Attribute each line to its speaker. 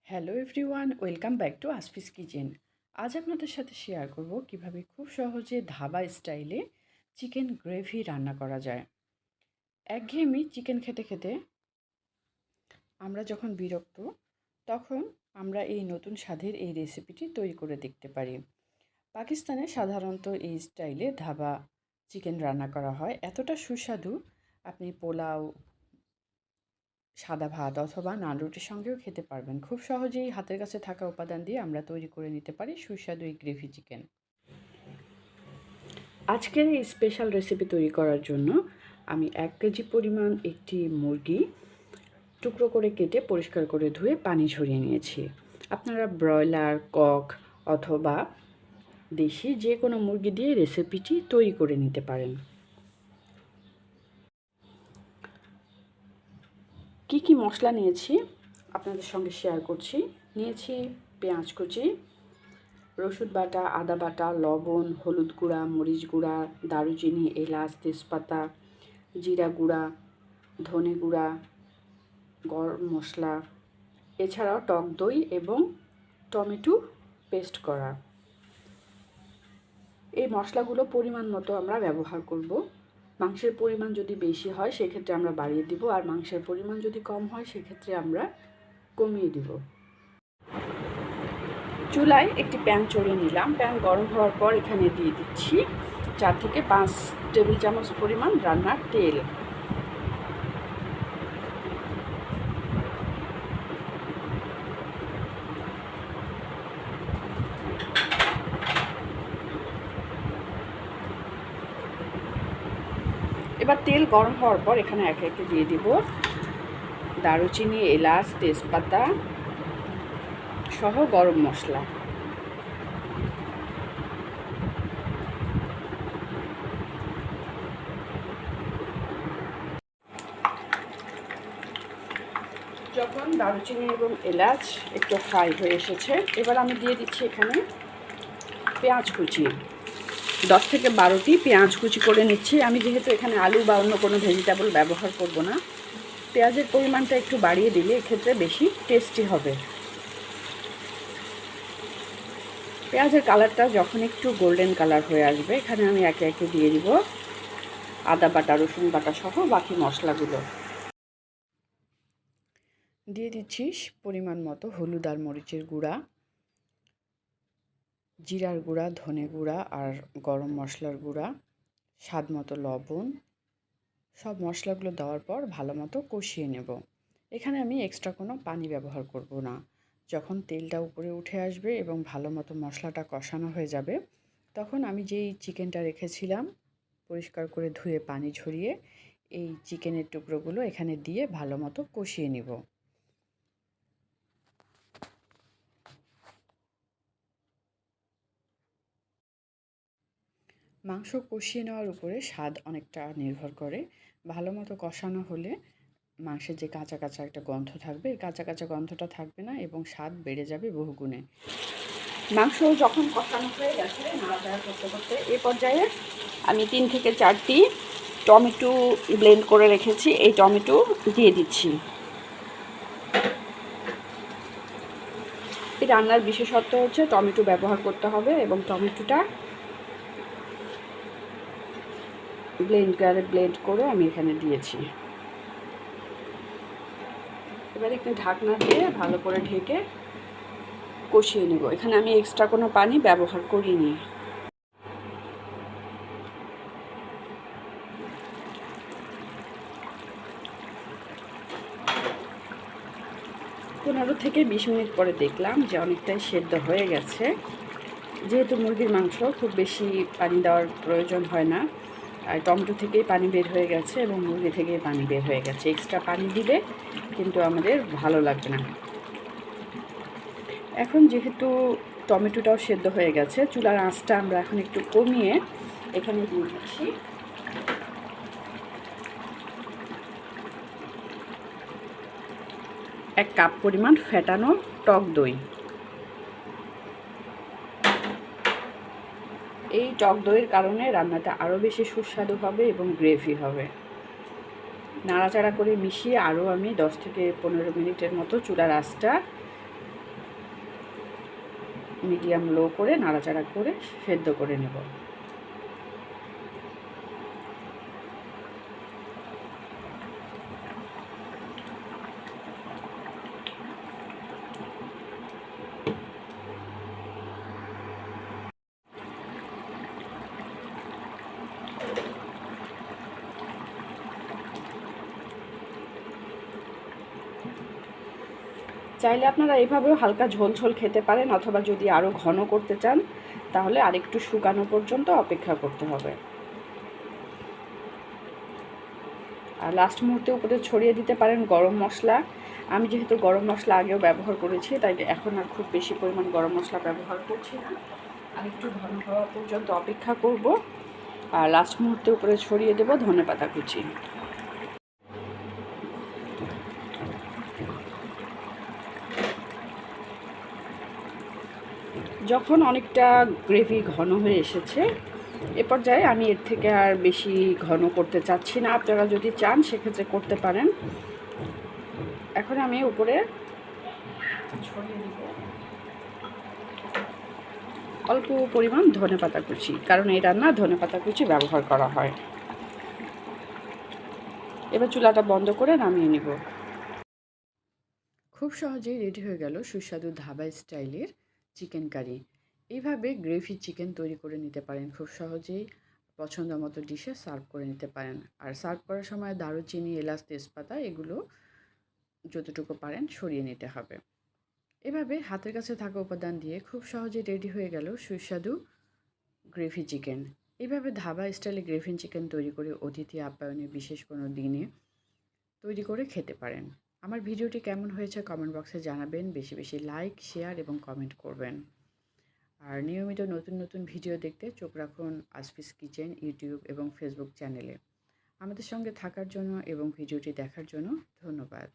Speaker 1: Hello everyone, welcome back to আসফিস kitchen. আজ আপনাদের সাথে শেয়ার করব কিভাবে খুব সহজে ধাবা স্টাইলে চিকেন গ্রেভি রান্না করা যায়। একঘেয়েমি চিকেন খেতে খেতে আমরা যখন বিরক্ত, তখন আমরা এই নতুন স্বাদের এই রেসিপিটি তৈরি করে দেখতে পারি। পাকিস্তানে সাধারণত এই স্টাইলে ধাবা চিকেন রান্না করা হয়। এতটা সুস্বাদু, আপনি পোলাও, সাদা ভাত অথবা নান রুটির সঙ্গেও খেতে পারবেন। খুব সহজেই হাতের কাছে থাকা উপাদান দিয়ে আমরা তৈরি করে নিতে পারি সুস্বাদু এই গ্রেভি চিকেন। আজকের এই স্পেশাল রেসিপি তৈরি করার জন্য আমি 1 কেজি পরিমাণ একটি মুরগি টুকরো করে কেটে পরিষ্কার করে ধুয়ে পানি ঝরিয়ে নিয়েছি। আপনারা ব্রয়লার, কক অথবা দেশি যে কোনো মুরগি দিয়ে রেসিপিটি তৈরি করে নিতে পারেন। কি মশলা নিয়েছি আপনাদের সঙ্গে শেয়ার করছি। নিয়েছি পেঁয়াজ কুচি, রসুন বাটা, আদা বাটা, লবণ, হলুদ গুঁড়া, মরিচ গুঁড়া, দারুচিনি, এলাচ, তেজপাতা, জিরা গুঁড়া, ধনে গুঁড়া, গরম মশলা, এছাড়াও টক দই এবং টমেটো পেস্ট করা। এই মশলাগুলো পরিমাণ মতো আমরা ব্যবহার করব। মাংসের পরিমাণ যদি বেশি হয় সেক্ষেত্রে আমরা বাড়িয়ে দিব, আর মাংসের পরিমাণ যদি কম হয় সেক্ষেত্রে আমরা কমিয়ে দিব। চুলায় একটি প্যান চড়িয়ে নিলাম। প্যান গরম হওয়ার পর এখানে দিয়ে দিচ্ছি 4 থেকে 5 টেবিল চামচ পরিমাণ রান্নার তেল। এবার তেল গরম হওয়ার পর এখানে একে একে দিয়ে দিব দারুচিনি, এলাচ, তেজপাতা সহ গরম মশলা। যখন দারুচিনি এবং এলাচ একটু ফ্রাই হয়ে এসেছে, এবার আমি দিয়ে দিচ্ছি এখানে পেঁয়াজ কুচি। 10 থেকে 12টি পেঁয়াজ কুচি করে নিচ্ছি। আমি যেহেতু এখানে আলু বা অন্য কোনো ভেজিটেবল ব্যবহার করব না, পেঁয়াজের পরিমাণটা একটু বাড়িয়ে দিলে এক্ষেত্রে বেশি টেস্টি হবে। পেঁয়াজের কালারটা যখন একটু গোল্ডেন কালার হয়ে আসবে, এখানে আমি একে একে দিয়ে দিব আদা বাটা, রসুন বাটা সহ বাকি মশলাগুলো। দিয়ে দিচ্ছি পরিমাণ মতো হলুদ আর মরিচের গুঁড়া, জিরার গুঁড়া, ধনে গুঁড়া আর গরম মশলার গুঁড়া, স্বাদ মতো লবণ। সব মশলাগুলো দেওয়ার পর ভালো মতো কষিয়ে নেব। এখানে আমি এক্সট্রা কোনো পানি ব্যবহার করব না। যখন তেলটা উপরে উঠে আসবে এবং ভালো মতো মশলাটা কষানো হয়ে যাবে, তখন আমি যেই চিকেনটা রেখেছিলাম পরিষ্কার করে ধুয়ে পানি ঝরিয়ে, এই চিকেনের টুকরোগুলো এখানে দিয়ে ভালো মতো কষিয়ে নেব। মাংস কষিয়ে নেওয়ার উপরে স্বাদ অনেকটা নির্ভর করে। ভালো মতো কষানো হলে মাংসের যে কাঁচা কাঁচা একটা গন্ধ থাকবে, এই কাঁচা কাঁচা গন্ধটা থাকবে না এবং স্বাদ বেড়ে যাবে বহুগুণে। মাংস যখন কষানো হয়ে গেছে নাড়াচাড়া করতে করতে, এ পর্যায়ে আমি 3 থেকে 4টি টমেটো ব্লেন্ড করে রেখেছি, এই টমেটো দিয়ে দিচ্ছি। এই রান্নার বিশেষত্ব হচ্ছে টমেটো ব্যবহার করতে হবে এবং টমেটোটা ব্লেন্ড করে আমি এখানে দিয়েছি। এবার একটু ঢাকনা দিয়ে ভালো করে ঢেকে কষিয়ে নেব। এখানে আমি এক্সট্রা কোনো পানি ব্যবহার করিনি। 15 থেকে 20 মিনিট পরে দেখলাম যে অনেকটাই সেদ্ধ হয়ে গেছে। যেহেতু মুরগির মাংস খুব বেশি পানি দেওয়ার প্রয়োজন হয় না, আর টমেটো থেকেই পানি বের হয়ে গেছে এবং মুরগি থেকেই পানি বের হয়ে গেছে। এক্সট্রা পানি দিলে কিন্তু আমাদের ভালো লাগবে না। এখন যেহেতু টমেটোটাও সেদ্ধ হয়ে গেছে, চুলার আঁচটা আমরা এখন একটু কমিয়ে এখানে দিয়ে দিচ্ছি 1 কাপ পরিমাণ ফেটানো টক দই। এই টক দইয়ের কারণে রান্নাটা আরও বেশি সুস্বাদু হবে এবং গ্রেভি হবে। নাড়াচাড়া করে মিশিয়ে আরও আমি 10 থেকে 15 মিনিটের মতো চুলার আঁচটা মিডিয়াম লো করে নাড়াচাড়া করে সেদ্ধ করে নেব। চাইলে আপনারা এইভাবেও হালকা ঝোল ঝোল খেতে পারেন, অথবা যদি আরও ঘন করতে চান তাহলে আরেকটু শুকানো পর্যন্ত অপেক্ষা করতে হবে। আর লাস্ট মুহূর্তে উপরে ছড়িয়ে দিতে পারেন গরম মশলা। আমি যেহেতু গরম মশলা আগেও ব্যবহার করেছি, তাই এখন আর খুব বেশি পরিমাণ গরম মশলা ব্যবহার করছি না। আর একটু ঘন হওয়া পর্যন্ত অপেক্ষা করব। আর লাস্ট মুহূর্তে উপরে ছড়িয়ে দেব ধনেপাতা কুচি। যখন অনেকটা গ্রেভি ঘন হয়ে এসেছে, এ পর্যায়ে আমি এর থেকে আর বেশি ঘন করতে চাচ্ছি না। আপনারা যদি চান সেক্ষেত্রে করতে পারেন। এখন আমি উপরে ছড়িয়ে দিব অল্প পরিমাণ ধনেপাতা কুচি, কারণ এই রান্না ধনেপাতা কুচি ব্যবহার করা হয়। এবার চুলাটা বন্ধ করে নামিয়ে নিব। খুব সহজেই রেডি হয়ে গেল সুস্বাদু ধাবা স্টাইলের চিকেন কারি। এইভাবে গ্রেভি চিকেন তৈরি করে নিতে পারেন খুব সহজেই। পছন্দ মতো ডিশে সার্ভ করে নিতে পারেন। আর সার্ভ করার সময় দারুচিনি, এলাচ, তেজপাতা এগুলো যতটুকু পারেন সরিয়ে নিতে হবে। এভাবে হাতের কাছে থাকা উপাদান দিয়ে খুব সহজেই রেডি হয়ে গেল সুস্বাদু গ্রেভি চিকেন। এইভাবে ধাবা স্টাইলে গ্রেভি চিকেন তৈরি করে অতিথি আপ্যায়নে বিশেষ কোনো দিনে তৈরি করে খেতে পারেন। আমার ভিডিওটি কেমন হয়েছে কমেন্ট বক্সে জানাবেন। বেশি বেশি লাইক, শেয়ার এবং কমেন্ট করবেন। আর নিয়মিত নতুন নতুন ভিডিও দেখতে চোখ রাখুন আসফিস কিচেন ইউটিউব এবং ফেসবুক চ্যানেলে। আমাদের সঙ্গে থাকার জন্য এবং ভিডিওটি দেখার জন্য ধন্যবাদ।